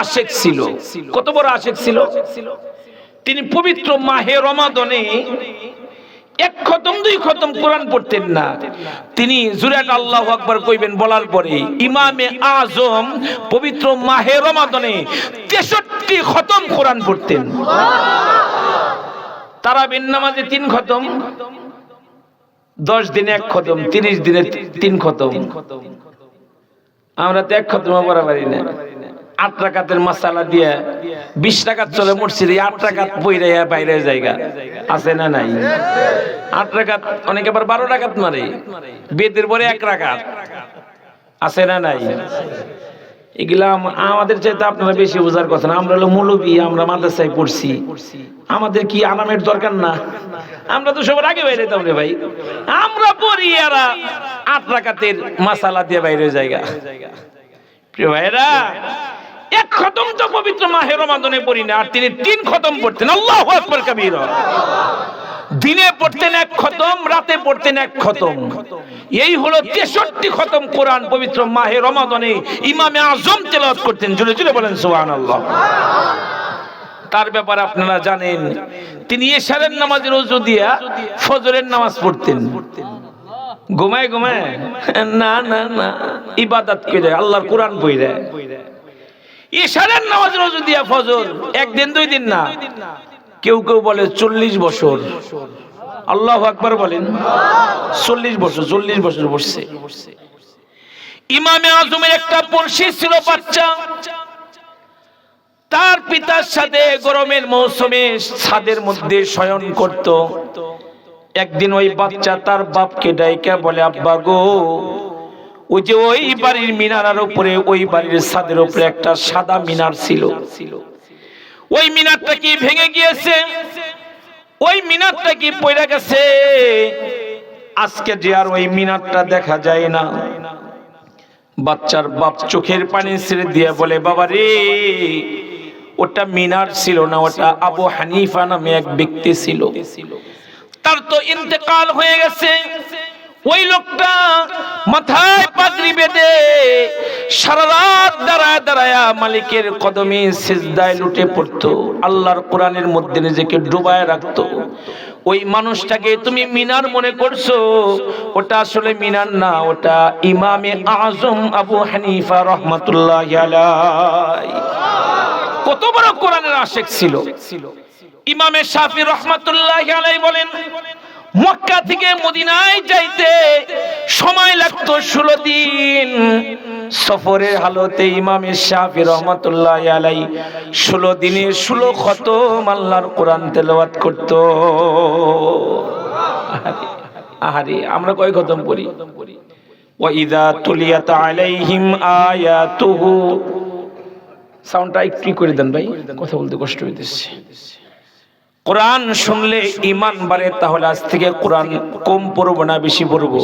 আশিক ছিল। কত বড় আশিক ছিল, তিনি পবিত্র মাহে রমাদানে এক খতম দুই খতম কোরআন পড়তেন না। তিনি জোরে আল্লাহু আকবার কইবেন বলার পরে ইমামে আজম পবিত্র মাহে রমাদানে 63 খতম কোরআন পড়তেন। তারাবির নামাজে 3 খতম, 10 দিনে 1 খতম, 30 দিনে 3 খতম। আমরা তো 1 খতম পড়া পারি না। 8 রাকাতের মাসালা দিয়ে 20 রাকাত চলে মসজিদে, 8 রাকাত পইরা বাইরে জায়গা আছে না নাই? 8 রাকাত, অনেকে আবার 12 রাকাত মারে, বেদের পরে 1 রাকাত আছে না নাই? এগুলা আমাদের চাইতে আপনারা বেশি বোঝার কথা না। আমরা হলো মৌলবী, আমরা মাদ্রাসায় পড়ছি, আমাদের কি আরামের দরকার না? আমরা তো সবার আগে বাইরে যেতাম রে ভাই। আমরা পড়ি আর 8 রাকাতের মাসালা দিয়ে বাইরে জায়গা। প্রিয় ভাইরা, 1 খতম তো পবিত্র মাহে রমাদানে পড়ি না, আর তিনি 3 খতম পড়তেন। আল্লাহু আকবার কবীরা। দিনে পড়তেন 1 খতম, রাতে পড়তেন 1 খতম। এই হলো 63 খতম কোরআন পবিত্র মাহে রমাদানে ইমামে আজম তেলাওয়াত করতেন। জোরে জোরে বলেন সুবহানাল্লাহ। তার ব্যাপারে আপনারা জানেন, তিনি এশারের নামাজের ওযু দিয়া ফজরের নামাজ পড়তেন। ঘুমায় ঘুমায় না না না, ইবাদত করে আল্লাহর কোরআন পড়ে। এশারের নামাজের ওযু দিয়া ফজর, একদিন 2 দিন না, কেউ কেউ বলে 40 বছর। আল্লাহু আকবার বলেন। 40 বছর বসছে। ইমামে আজমের একটা পড়শি ছিল বাচ্চা, তার পিতার সাথে গরমের মৌসুমে ছাদের মধ্যে শয়ন করত। একদিন ওই বাচ্চা তার বাপকে ডাইকা বলে, আব্বা গো, ওই যে ওই বাড়ির মিনারের উপরে, ওই বাড়ির ছাদের উপরে একটা সাদা মিনার ছিল, ওই মিনারটা কি ভেঙে গিয়েছে? ওই মিনারটা কি পড়ে গেছে? আজকে যে আর ওই মিনারটা দেখা যায় না। বাচ্চার বাপ চোখের পানি ছেড়ে দিয়ে বলে, বাবা রে, ওটা মিনার ছিল না, ওটা আবু হানিফা নামে এক ব্যক্তি ছিল, তার তো ইন্তেকাল হয়ে গেছে। ওই লোকটা মাথায় পাগড়ি বেঁধে সারা রাত দাঁড়ায় দাঁড়ায় মালিকের কদমে সিজদায় লুটে পড়তো, আল্লাহর কোরআনের মধ্যে নিজেকে ডুবায় রাখতো। ওই মানুষটাকে তুমি মিনার মনে করছো, ওটা আসলে মিনার না, ওটা ইমামে আজম আবু হানিফা রাহমাতুল্লাহি আলাইহি। কত বড় কোরআনের আশিক ছিল। ইমামে শাফি রাহমাতুল্লাহি আলাইহি বলেন, মক্কা থেকে মদিনায় যাইতে সময় লাগতো 16 দিন। সফরের হালতে ইমামে শাফি রাহমাতুল্লাহি আলাইহি 16 দিনে 16 খতম আল্লাহর কোরআন তেলাওয়াত করত। আহারে, আমরা কয় খতম পড়ি? ওয়া ইযা তুলিয়াত আলাইহিম আয়াতুহু। সাউন্ডটা একটু করে দেন ভাই, কথা বলতে কষ্ট হইতেছে। কোরআন শুনলে ঈমান বাড়ে, তাহলে আজ থেকে কোরআন কম পড়ব না বেশি পড়ব?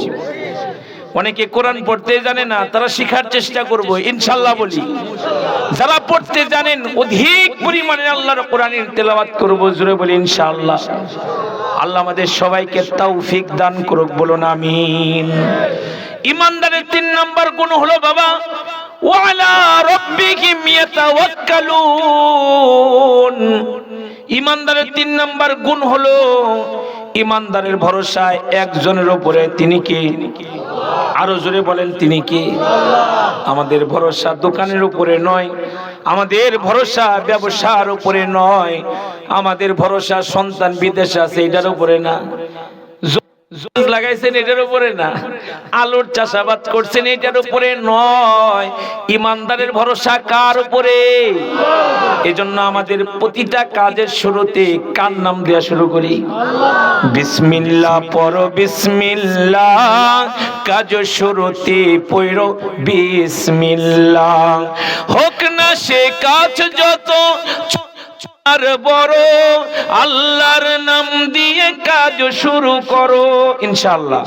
অনেকে কোরআন পড়তে জানে না, তারা শিখার চেষ্টা করব ইনশাআল্লাহ বলি। যারা পড়তে জানেন অধিক পরিমাণে আল্লাহর কোরআনের তেলাওয়াত করব, জোরে বলি ইনশাআল্লাহ। আল্লাহ আমাদের সবাইকে তৌফিক দান করুক, বলুন আমিন। ঈমানদারের 3 নাম্বার গুণ হলো বাবা, ওয়ালা রাব্বিহিম ইয়াতাওয়াক্কালুন। ঈমানদারের 3 নাম্বার গুণ হলো ঈমানদারের ভরসা একজনের উপরে, তিনি কে? আরো জোরে বলেন, তিনি কে? আমাদের ভরসা দোকানের উপরে নয়, আমাদের ভরসা ব্যবসার উপরে নয়, আমাদের ভরসা সন্তান বিদেশে আছে এটার উপরে না, লাগাইছেন এটার উপরে না, আলুর চাষাবাদ করছেন এটার উপরে নয়। ঈমানদারের ভরসা কার উপরে? এজন্য আমাদের প্রতিটা কাজের শুরুতে কার নাম দেয়া শুরু করি? বিসমিল্লাহ পড়ো, বিসমিল্লাহ। কাজ শুরুতে পড়ো বিসমিল্লাহ। হোক না সে কাজ যত আর বড়, আল্লাহর নাম দিয়ে কাজ শুরু করো ইনশাআল্লাহ।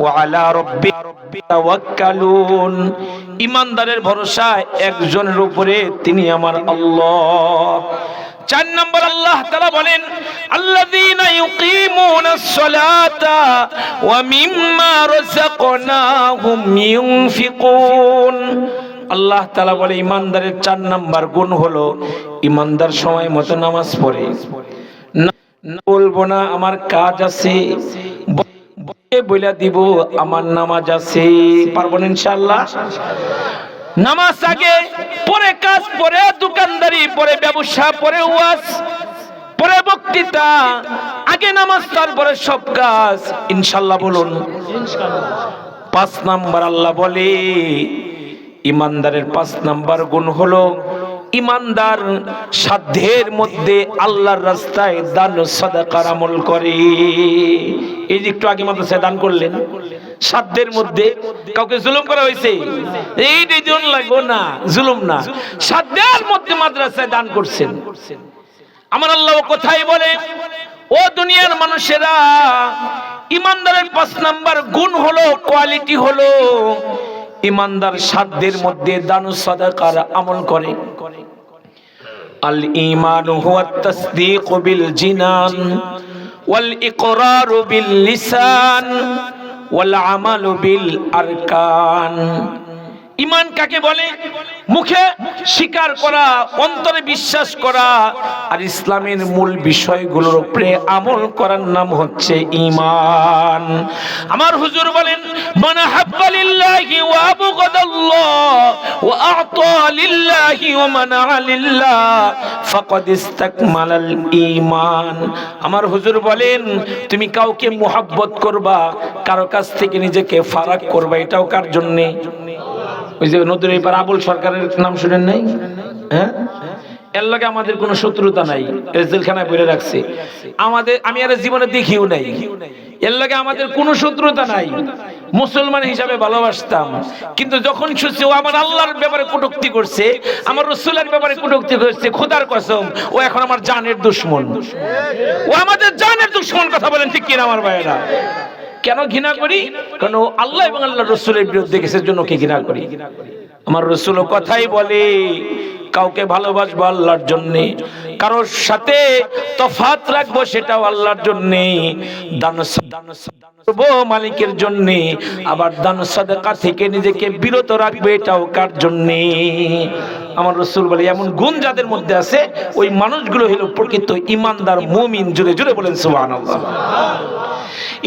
ওয়া আলা রাব্বিকা তাওয়াক্কালুন। ঈমানদারের ভরসা একজনের উপরে, তিনি আমার আল্লাহ। 4 নম্বর আল্লাহ তাআলা বলেন, আল্লাযীনা ইউকিমুনাস সালাতা ওয়া মিম্মা রাযাকনাহুম ইউনফিকুন। আল্লাহ তাআলা বলে ইমানদারের 4 নাম্বার গুণ হলো ইমানদার সময় মতো নামাজ পড়ে। বলবো না আমার কাজ আছে, বলে দিব আমার নামাজ আছে, পারবো না ইনশাআল্লাহ। নামাজ আগে, পরে কাজ, পরে দোকানদারি, পরে ব্যবসা, পরে ওয়াজ, পরে বক্তৃতা, আগে নামাজ তারপরে সব কাজ, ইনশাআল্লাহ বলুন ইনশাআল্লাহ। 5 নাম্বার আল্লাহ বলে ইমানদারের 5 নাম্বার গুণ হলো ইমানদার সাধ্যের মধ্যে আল্লাহর রাস্তায় দান সাদাকার আমল করে। এই যে একটু আগে মাদ্রাসায় দান করলেন, সাধ্যের মধ্যে কাউকে জুলুম করা হয়েছে? এই জন লাগো না, জুলুম না, সাধ্যের মধ্যে মাদ্রাসায় দান করছেন। আমার আল্লাহ কোথায় বলে, ও দুনিয়ার মানুষেরা, ইমানদারের 5 নাম্বার গুণ হলো, কোয়ালিটি হলো ইমানদার সাধ্যের মধ্যে দান সাদাকার আমল করে। আল ঈমান হুয়া তাসদীক বিল জিনান ওয়াল ইকরার বিল লিসান ওয়াল আমাল বিল আরকান। ঈমান কাকে বলে? মুখে স্বীকার করা, অন্তরে বিশ্বাস করা, আর ইসলামের মূল বিষয়গুলোর উপরে আমল করার নাম হচ্ছে ঈমান। আমার হুজুর বলেন, মান হাব্বা লিল্লাহি ওয়া আবগাদাল্লাহ ওয়া আ'তা লিল্লাহি ওয়া মানা লিল্লাহ ফাকাদ ইসতাকমালাল ঈমান। আমার হুজুর বলেন, তুমি কাউকে মুহাব্বত করবা, কারো কাছ থেকে নিজেকে ফারাক করবা, এটাও কার জন্য? ওই যে নদীর এবার আবুল সরকারের নাম শুনেন নাই? হ্যাঁ, এর লগে আমাদের কোনো শত্রুতা নাই, জেলখানায় বলে রাখছে আমাদের, আমি আর জীবনে দেখিও নাই, এর লগে আমাদের কোনো শত্রুতা নাই, মুসলমান হিসাবে ভালোবাসতাম। কিন্তু যখন শুনছি ও আমার আল্লাহর ব্যাপারে কটূক্তি করছে, আমার রাসূলের ব্যাপারে কটূক্তি করছে, খোদার কসম ও এখন আমার জানের দুশমন, ও আমাদের জানের দুশমন। কথা বলেন ঠিক কিনা আমার ভাইয়েরা? কেন ঘৃণা করি? কারণ আল্লাহ এবং আল্লাহর রাসূলের বিরুদ্ধে গেছে, জন্য কি ঘৃণা করি? আমার রাসূল কথাই বলে, কাউকে ভালোবাসবো আল্লাহর জন্য, কারোর সাথে তফাত রাখবো সেটাও আল্লাহর জন্য, দান করবো মালিকের জন্য, আবার দান সাদাকা থেকে নিজেকে বিরত রাখবে এটাও কার জন্য? আমার রাসূল বলে, এমন গুণ যাদের মধ্যে আছে ওই মানুষগুলো হলো প্রকৃত ঈমানদার মুমিন। জোরে জোরে বলেন সুবহানাল্লাহ।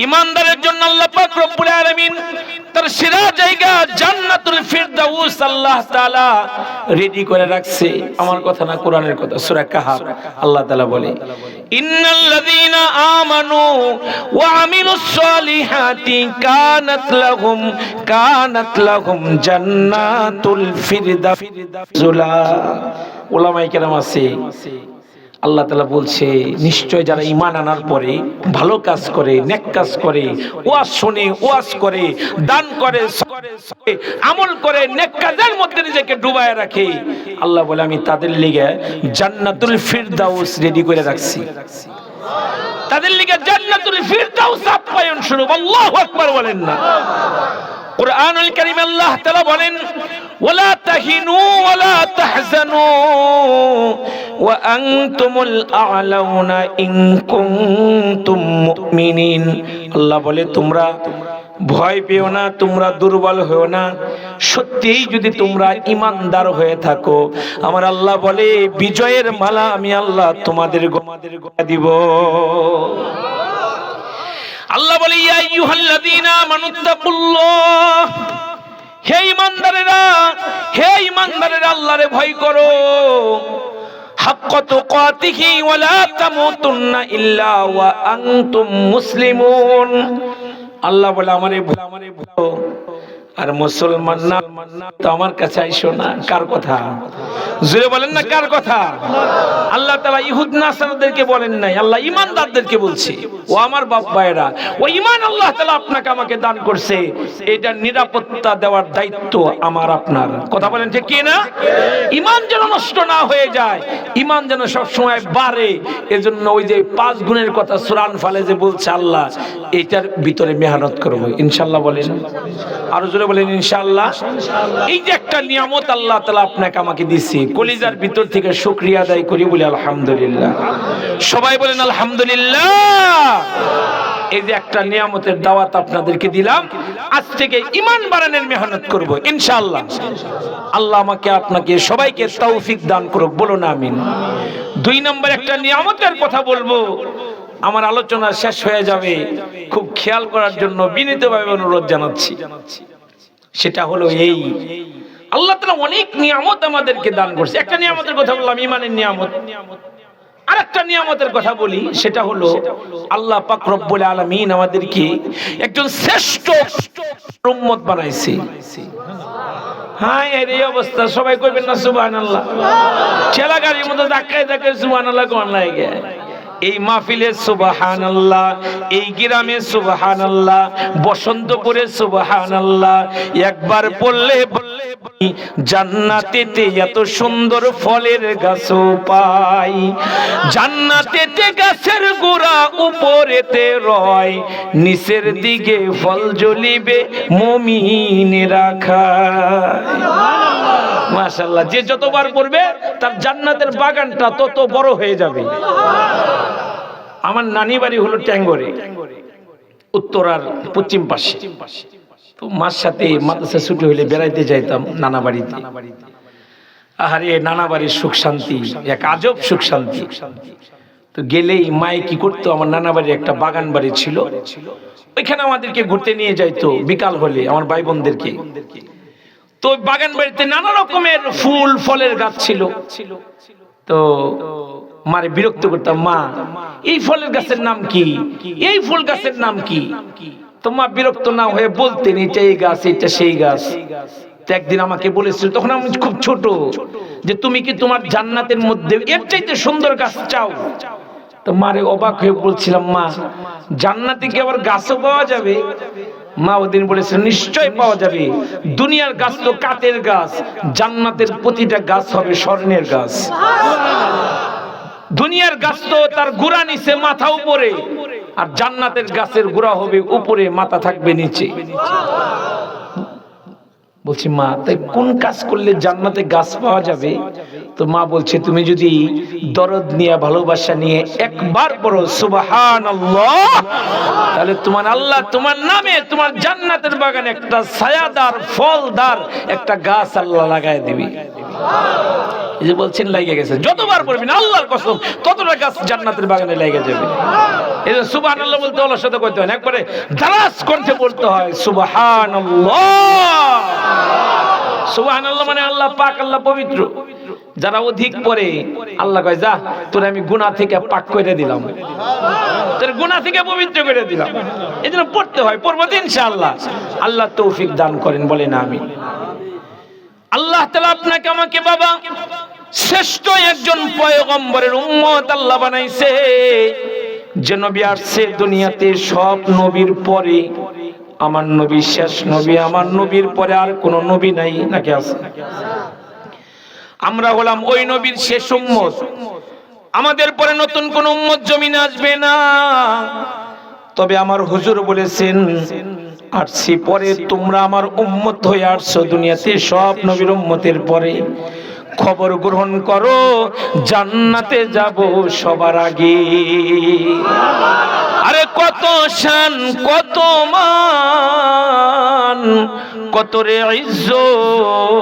ঈমানদারের জন্য আল্লাহ পাক রব্বুল আলামিন তার সেরা জায়গা জান্নাতুল ফিরদাউস আল্লাহ তাআলা রেডি করে রাখছে। আমার কথা না, কোরআনের কথা, সূরা কাহফ আল্লাহ তাআলা বলে, ইন্নাল্লাযীনা আমানু ওয়া আমিলুস সলিহাতি কানাত লাহুম জান্নাতুল ফিরদাউস। উলামায়ে কেরাম আছে, আল্লাহ তাআলা বলছে, নিশ্চয় যারা ঈমান আনার পরে ভালো কাজ করে, নেক কাজ করে, ওয়াজ শুনে, ওয়াজ করে, দান করে, আমল করে, নেক কাজের মধ্যে নিজেকে ডুবায় রাখে, আল্লাহ বলে আমি তাদের লিগে জান্নাতুল ফিরদাউস রেডি করে রাখছি। তাদের লিগে জান্নাতুল ফিরদাউস আপ্যায়ন শুরু। আল্লাহু আকবার বলেন না? কুরআনুল কারীম আল্লাহ তাআলা বলেন, ওয়ালা তাহিনু ওয়ালা তাহজানু ওয়া আনতুমুল আ'লাউনা ইন কুনতুম মুমিনিন। আল্লাহ বলে, তোমরা ভয় পেও না, তোমরা দুর্বল হও না, সত্যিই যদি তোমরা ঈমানদার হয়ে থাকো, আমার আল্লাহ বলে বিজয়ের মালা আমি আল্লাহ তোমাদের গলায় দিব। আল্লাহ বলে, ইয়া আইয়ুহাল্লাযীনা আমানুত্তাকুল্লাহ, হে ঈমানদারেরা, হে ঈমানদারেরা, আল্লাহরে ভয় করো, হাক্কা তুকাতিহি ওয়া লা তামুতুন্না ইল্লা ওয়া আনতুম মুসলিমুন। আল্লাহ বলে আমারে ভয়, আর মুসলমান না তো আমার কাছে আইসো না। কার কথা? জোরে বলেন না, কার কথা? আল্লাহ তাআলা ইহুদ নাসারাদেরকে বলেন নাই, আল্লাহ ঈমানদারদেরকে বলছে, ও আমার বাপ ভাইরা, ও ঈমান আল্লাহ তাআলা আপনাকে আমাকে দান করছে, এটা নিরাপত্তা দেওয়ার দায়িত্ব আমার আপনার। কথা বলেন ঠিক কি না? ঈমান যেন নষ্ট না হয়ে যায়, ঈমান যেন সব সময় বাড়ে, এজন্য ওই যে 5 গুণের কথা সূরা আনফালে যে বলছে আল্লাহ, এটার ভিতরে মেহনত করব ইনশাআল্লাহ। বলেন আর জোরে বলেন ইনশাআল্লাহ। এই যে একটা নিয়ামত আল্লাহ তাআলা আপনাকে আমাকে দিয়েছে, কলিজার ভিতর থেকে শুকরিয়া আদায় করি, বলি আলহামদুলিল্লাহ। সবাই বলেন আলহামদুলিল্লাহ। এই যে একটা নিয়ামতের দাওয়াত আপনাদেরকে দিলাম, আজ থেকে ঈমান বাড়ানোর মেহনত করব ইনশাআল্লাহ। আল্লাহ আমাকে আপনাকে সবাইকে তৌফিক দান করুক, বলুন আমিন। 2 নম্বর একটা নিয়ামতের কথা বলবো, আমার আলোচনা শেষ হয়ে যাবে, খুব খেয়াল করার জন্য বিনীতভাবে অনুরোধ জানাচ্ছি। সেটা হলো এই, আল্লাহ তাআলা অনেক নিয়ামত আমাদেরকে দান করছে। একটা নিয়ামতের কথা বললাম, ঈমানের নিয়ামত। আরেকটা নিয়ামতের কথা বলি, সেটা হলো আল্লাহ পাক রব্বুল আলামিন আমাদেরকে একজন শ্রেষ্ঠ উম্মত বানাইছে। হ্যাঁ, এর এই অবস্থা, সবাই কইবেন না সুবহানাল্লাহ? ঠেলা গাড়ির মধ্যে ধাক্কায় ধাক্কায় সুবহানাল্লাহ কোন লাগে। এই মাহফিলে সুবহানাল্লাহ, এই গ্রামে সুবহানাল্লাহ, বসন্তপুরে সুবহানাল্লাহ, একবার বললে জান্নাতেতে এত সুন্দর ফলের গাছও পাই, জান্নাতেতে গাছের গোড়া উপরেতে রয়, নিচের দিকে ফল জ্বলিবে মুমিনেরা খায়। মাশাআল্লাহ, যে যতবার পড়বে তার জান্নাতের বাগানটা তত বড় হয়ে যাবে। আমার নানি বাড়ি হলো ট্যাঙ্গরে, উত্তরার পশ্চিম পাশে। তো মার সাথে মাদ্রাসা ছুটি হইলে বেড়াইতে যাইতাম নানা বাড়িতে। আহারে, নানা বাড়ির সুখ শান্তি, এক আজব সুখ শান্তি। তো গেলেই মায়ে কি করতো, আমার নানা বাড়ির একটা বাগান বাড়ি ছিল, ওইখানে আমাদেরকে ঘুরতে নিয়ে যাইতো বিকাল হলে, আমার ভাই বোনদেরকে। তো বাগান বাড়িতে নানা রকমের ফুল ফলের গাছ ছিল। তো মারে বিরক্ত করতাম, মা এই ফলের গাছের নাম কি, এই ফুল গাছের নাম কি? তো মা বিরক্ত না হয়ে বলতেন, এটা এই গাছ, এটা সেই গাছ। তো একদিন আমাকে বলেছিল, তখন আমি খুব ছোট, যে তুমি কি তোমার জান্নাতের মধ্যে এর চাইতে সুন্দর গাছ চাও? তো মারে অবাক হয়ে বলছিলাম, মা জান্নাতে কি আবার গাছও পাওয়া যাবে? মা ওদিন বলেছে, নিশ্চয় পাওয়া যাবে। দুনিয়ার গাছ তো কাঠের গাছ, জান্নাতের প্রতিটা গাছ হবে স্বর্ণের গাছ। দুনিয়ার গাছ তো তার গোড়া নিচে মাথা উপরে, আর জান্নাতের গাছের গোড়া হবে উপরে, মাথা থাকবে নিচে। বলছি, মা তাই কোন কাজ করলে জান্নাতে গাছ পাওয়া যাবে? তো মা বলছে, তুমি যদি দরদ নিয়ে, ভালোবাসা নিয়ে একবার পড়ো সুবহানাল্লাহ, তাহলে তোমার আল্লাহ তোমার নামে তোমার জান্নাতের বাগানে একটা ছায়াদার ফলদার একটা গাছ আল্লাহ লাগায় দিবে। এই যে বলছেন লাগে গেছে, যতবার পড়বেন আল্লাহর কসম ততটা গাছ জান্নাতের বাগানে লেগে যাবে। এই যে সুবহানাল্লাহ বলতে আল্লাহর সাথে কইতে হয় না, একবারে দারাজ কণ্ঠে বলতে হয় সুবহানাল্লাহ। সুবহানাল্লাহ মানে আল্লাহ পাক, আল্লাহ পবিত্র। যারা অধিক পড়ে আল্লাহ কয়, যা তোর আমি গুনাহ থেকে পাক করে দিলাম, তোর গুনাহ থেকে পবিত্র করে দিলাম। এজন্য পড়তে হয়, পড়বো ইনশাআল্লাহ। আল্লাহ তৌফিক দান করেন, বলেন আমিন। আল্লাহ তাআলা আপনাকে আমাকে বাবা শ্রেষ্ঠ একজন পয়গম্বরের উম্মত আল্লাহ বানাইছে। যে নবী আসছে দুনিয়াতে সব নবীর পরে আমার নবী শেষ নবী, আমার নবীর পরে আর কোন নবী নাই, নাকি আছে? আমরা হলাম ওই নবীর শেষ উম্মত। আমাদের পরে নতুন কোন উম্মত জমিনে আসবে না। তবে আমার হুজুর বলেছেন, আসছি পরে, তোমরা আমার উম্মত হয়ে আসছো দুনিয়াতে সব নবীর উম্মতের পরে। খবর গ্রহণ করো, জান্নাতে যাব সবার আগে। আরে কত শান, কত মান, কত রে ইজ্জত,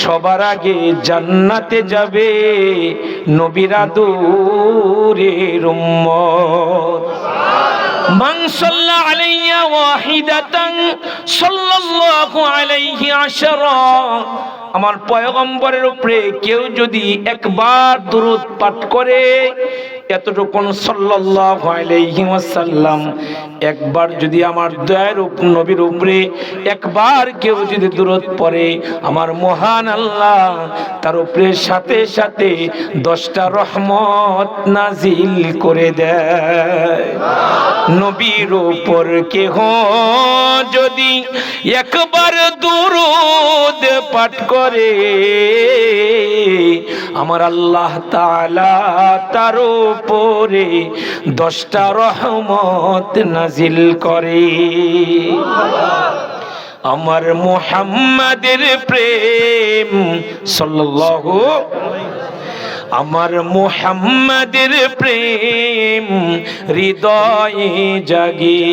সবার আগে জান্নাতে যাবে নবীর আদরের উম্মত। মান সাল্লা আলাইয়া ওয়াহিদাতান সাল্লাল্লাহু আলাইহি আশরা, আমার পয়গম্বরের উপরে কেউ যদি একবার দুরূদ পাঠ করে, এতটুকুন সাল্লাল্লাহু আলাইহি ওয়াসাল্লাম, একবার যদি আমার দয়ার নবীর উপরে একবার কেউ যদি দুরূদ পড়ে, আমার মহান আল্লাহ তার উপরে সাথে সাথে 10টা রহমত নাজিল করে দেয়। নবীর উপর কেহ যদি একবার দুরূদ পাঠ করে, আমার আল্লাহ তাআলা তার উপরে 10টা রহমত নাজিল করে। আমার মুহাম্মাদের প্রেম সাল্লাল্লাহু, আমার মুহাম্মাদের প্রেম হৃদয়ে জাগে।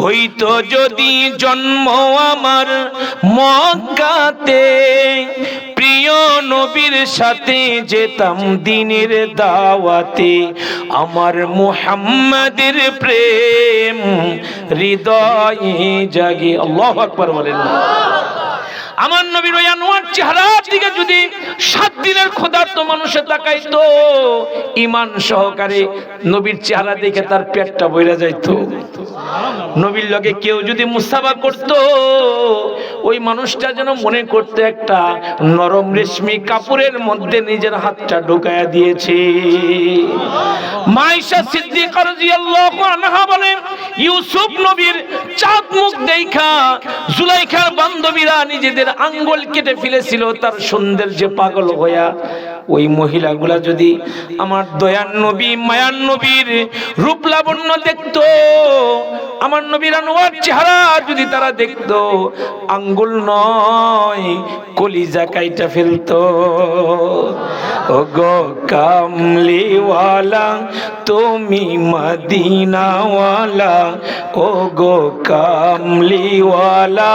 হইতো যদি জন্ম আমার মক্কাতে, প্রিয় নবীর সাথে যেতাম দিনের দাওয়াতে। আমার মুহাম্মাদের প্রেম হৃদয়ে জাগে। আল্লাহু আকবার বলেন। আমার নবীর ওই আনোয়ার চেহারার দিকে যদি 7 দিনের ক্ষুধার্ত মানুষে তাকাইতো, ঈমান সহকারে নবীর চেহারা দেখে তার পেটটা ভরে যাইতো। নবীর লগে কেউ যদি মুসাফা করত, ওই মানুষটা যেন মনে করতে একটা নরম রেশমি কাপড়ের মধ্যে নিজের হাতটা ঢুকায়া দিয়েছে। মাইশা সিদ্দিকা রাদিয়াল্লাহু আনহা বলেন, ইউসুফ নবীর চাঁদ মুখ দেখা জুলাইখার বান্ধবীরা নিজেদের আঙ্গুল কেটে ফেলেছিল তার সৌন্দর্যে পাগল হইয়া। ওই মহিলাগুলা যদি আমার দয়ার নবী মায়ার নবীর রূপ লাবণ্য দেখতো, আমার নবীর আনোয়ার চেহারা যদি তারা দেখতো, আঙ্গুল নয় কলিজা কাইটা ফেলতো। ওগো কামলিওয়ালা তুমি মদিনাওয়ালা, ওগো কামলিওয়ালা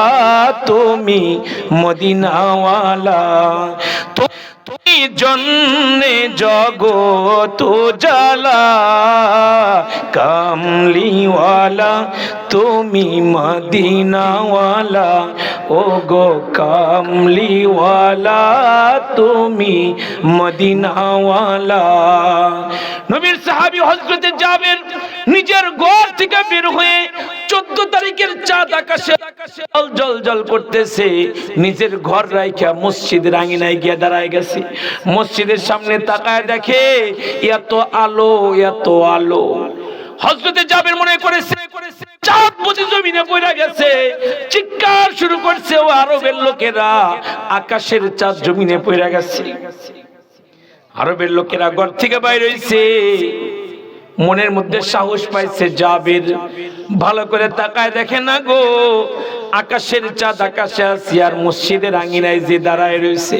তুমি মদিনাওয়ালা। তুমি জন্নে জগত জালা, কামলিওয়ালা তুমি মদিনাওয়ালা, ওগো কামলিওয়ালা তুমি মদিনাওয়ালা। নবীর সাহাবী হযরতে জাবের নিজের ঘর থেকে বের হয়ে 14 তারিখের চাঁদ আকাশে জল জল করতেছে, নিজের ঘর রাইখা মসজিদের আঙিনায় গিয়ে দাঁড়ায় গেছে। মসজিদের সামনে তাকায় দেখে এত আলো, এত আলো। হযরতে জাবের মনে করেছে চাঁদ বুঝি জমিনে পড়ে গেছে, চিৎকার শুরু করছে ও আরবের লোকেরা, আকাশের চাঁদ জমিনে পড়ে গেছে। আরবের লোকেরা ঘর থেকে বাইরে হইছে, মনের মধ্যে সাহস পাইছে জাবের। ভালো করে তাকায় দেখে না গো, আকাশের চাঁদ আকাশে আছে, আর মসজিদের আঙিনায় যে দাঁড়ায় রয়েছে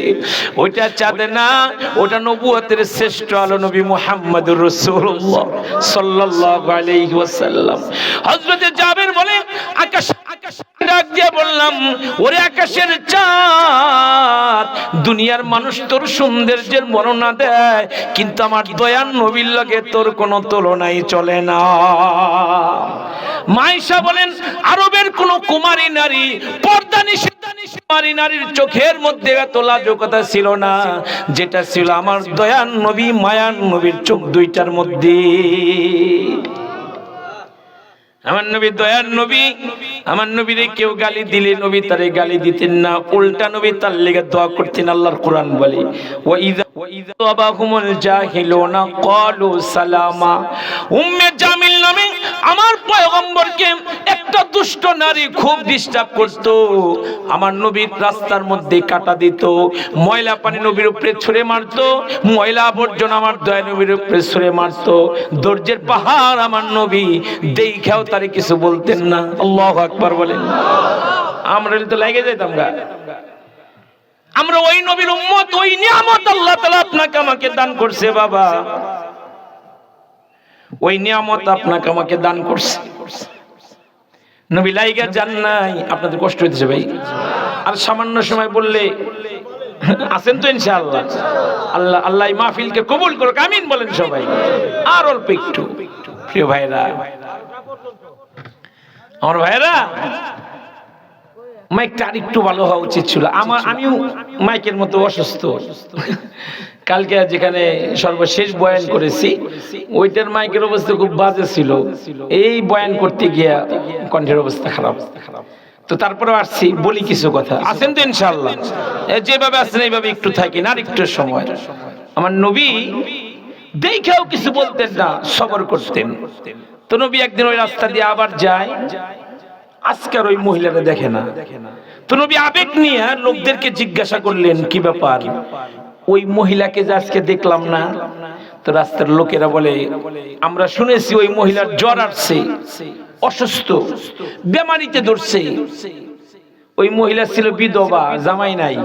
ওইটা চাঁদ না, ওটা নবুয়তের শ্রেষ্ঠ আলো নবী মুহাম্মদুর রাসূলুল্লাহ সাল্লাল্লাহু আলাইহি ওয়াসাল্লাম। হযরতে জাবের বলে, আকাশ ডাক দিয়ে বললাম, ওরে আকাশের চাঁদ, দুনিয়ার মানুষ তোর সৌন্দর্যের বর্ণনা দেয়, কিন্তু আমার দয়ার নবীর লগে তোর কোনো তুলনাই চলে না। মাইশা বলেন, আরবের কোন কুমারী নারী, পর্দা নিষিদ্ধ কুমারী নারীর চোখের মধ্যে এত লাজুকতা ছিল না যেটা ছিল আমার দয়ার নবী মায়ার নবীর চোখ দুইটার মধ্যে। আমার নবী দয়ার নবী, আমার নবীরে কেউ গালি দিলে নবী তারে গালি দিতেন না, উল্টা নবী তার লেগে দোয়া করতেন। আল্লাহর কোরআন বলে, ওয়া ইযা আবাহুমুল জাহিলুনা ক্বালু সালামা। উম্মে জামিল নামে আমার পয়গম্বরকে একটা দুষ্ট নারী খুব ডিস্টার্ব করত। আমার নবীর রাস্তার মধ্যে কাটা দিত, ময়লা পানি নবীর উপরে ছুঁড়ে মারতো, ময়লা আবর্জনা আমার দয়া নবীর উপরে ছুঁড়ে মারতো। দরজের পাহাড় আমার নবী, দেখাও তারে কিছু বলতেন না। আল্লাহু আকবার বলেন। আমরা তো লেগে যাইতাম গা। আমরা ওই নবীর উম্মত, ওই নিয়ামত আল্লাহ তাআলা আপনাকে আমাকে দান করছে বাবা, ওই নিয়ামত আপনাকে আমাকে দান করছে। নবী লাইগা যান নাই, আপনাদের কষ্ট হইতেছে ভাই। আর সামান্য সময় বললে আছেন তো ইনশাআল্লাহ। আল্লাহ আল্লাহ এই মাহফিলকে কবুল করুক, আমিন বলেন সবাই। আর অল্প একটু, প্রিয় ভাইরা, আমার ভাইরা, মাইকটা আর একটু ভালো হওয়া উচিত ছিল। আমিও মাইকের মতো অসুস্থ। কালকে যেখানে সর্বশেষ বয়ান করেছি ওইটার মাইকের অবস্থা খুব বাজে ছিল, এই বয়ান করতে গিয়া কণ্ঠের অবস্থা খারাপ। তো তারপরে আসছি, বলি কিছু কথা। আছেন তো ইনশাআল্লাহ? যেভাবে আছেন এইভাবে একটু থাকেন, আর একটু সময়। আমার নবী দেখেও কিছু বলতেন না, সবর করতেন। তো নবী একদিন ওই রাস্তা দিয়ে আবার যায়, আজকার ওই মহিলারা দেখে না। তো নবী আবেগ নিয়ে লোকদেরকে জিজ্ঞাসা করলেন, কি ব্যাপার, ওই মহিলাকে যে আজকে দেখলাম না? তো রাস্তার লোকেরা বলে, আমরা শুনেছি ওই মহিলার জ্বর আসছে, অসুস্থ, বেমারিতে ধরছে। ওই মহিলা ছিল বিধবা, জামাই নাই,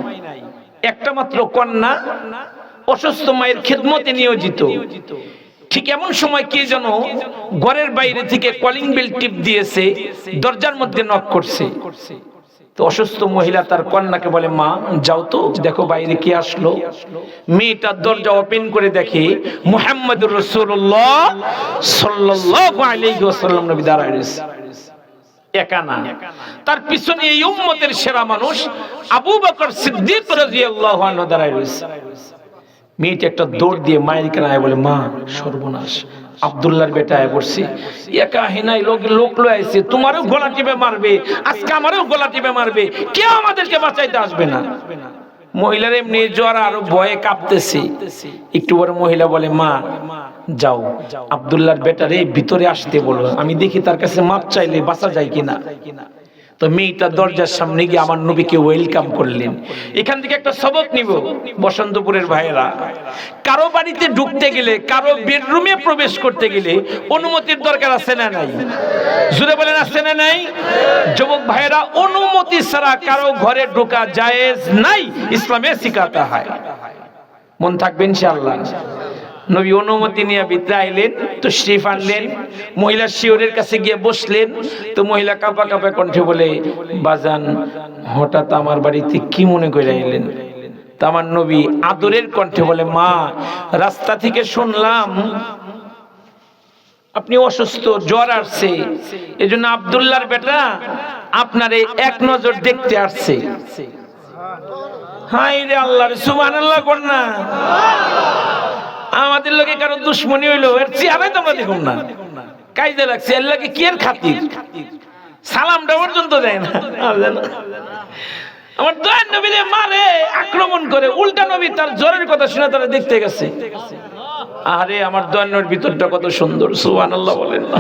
একটা মাত্র কন্যা, অসুস্থ মায়ের খেদমতে নিয়োজিত। ঠিক এমন সময় কে যেন ঘরের বাইরে থেকে কলিং বেল টিপ দিয়েছে, দরজার মধ্যে নক করছে। তো অসুস্থ মহিলা তার কন্যাকে বলে, মা যাও তো দেখো বাইরে কে আসলো। মেয়েটা দরজা ওপেন করে দেখে মুহাম্মদুর রাসূলুল্লাহ সাল্লাল্লাহু আলাইহি ওয়াসাল্লাম নবী দাঁড়ায় রয়েছে। একা না, তার পিছনে এই উম্মতের সেরা মানুষ আবু বকর সিদ্দিক রাদিয়াল্লাহু আনহু দাঁড়ায় রয়েছে। মেয়েটা একটা দৌড় দিয়ে মায়ের কাছে বলে, মা সর্বনাশ, আব্দুল্লাহর বেটা আয় পড়ছে, একা হিনাই লোক লয়ে আইছে, তোমারও গলা টিপে মারবে, আজকে আমারও গলা টিপে মারবে, কেউ আমাদেরকে বাঁচাইতে আসবে না। মহিলার এমনি জ্বর, আরো ভয়ে কাঁপতেছে। একটু পরে মহিলা বলে, মা যাও আব্দুল্লাহর বেটারে ভিতরে আসতে বলো, আমি দেখি তার কাছে মাপ চাইলে বাঁচা যায় কিনা। তো মেয়েটা দরজার সামনে গিয়ে আমার নবীকে ওয়েলকাম করলেন। এখান থেকে একটা সবক নিব বসন্তপুরের ভাইয়েরা, কারো বাড়িতে ঢুকতে গেলে, কারো বেডরুমে প্রবেশ করতে গেলে অনুমতির দরকার আছে না নাই? জুড়ে বলেন আছে না নাই? যুবক ভাইয়েরা, অনুমতি ছাড়া কারো ঘরে ঢোকা জায়েজ নাই, ইসলামে শিখাতে হয়। মন থাকবে ইনশাআল্লাহ। নবী অনুমতি নিয়ে ভিতরে আইলেন, তো শরীফ আনলেন, মহিলা শিওরের কাছে গিয়ে বসলেন। তো মহিলা কাঁপা কাঁপা কণ্ঠে বলে, বাজান হঠাৎ আমার বাড়িতে কি মনে করে আইলেন? তা আমার নবী আদরের কণ্ঠে বলে, মা রাস্তা থেকে শুনলাম আপনি অসুস্থ, জ্বর আসছে, এজন্য আব্দুল্লাহর বেটা আপনারে এক নজর দেখতে আসছে। হায় রে আল্লাহ, সুবহানাল্লাহ কর না। আমাদের লোকে কারো দুশ্মনী হইলো, এর চেহারাই তোমরা দেখুন না, কাইদে লাগছে, এর লাগে কি এর খাতির, সালামটা পর্যন্ত দেয় না। আমার দয়ার নবীরে মারে, আক্রমণ করে, উল্টা নবী তার জ্বরের কথা শুনে তারা দেখতে গেছে। আরে আমার দয়ার নবীর ভিতরটা কত সুন্দর, সুবহানাল্লাহ বলেন না।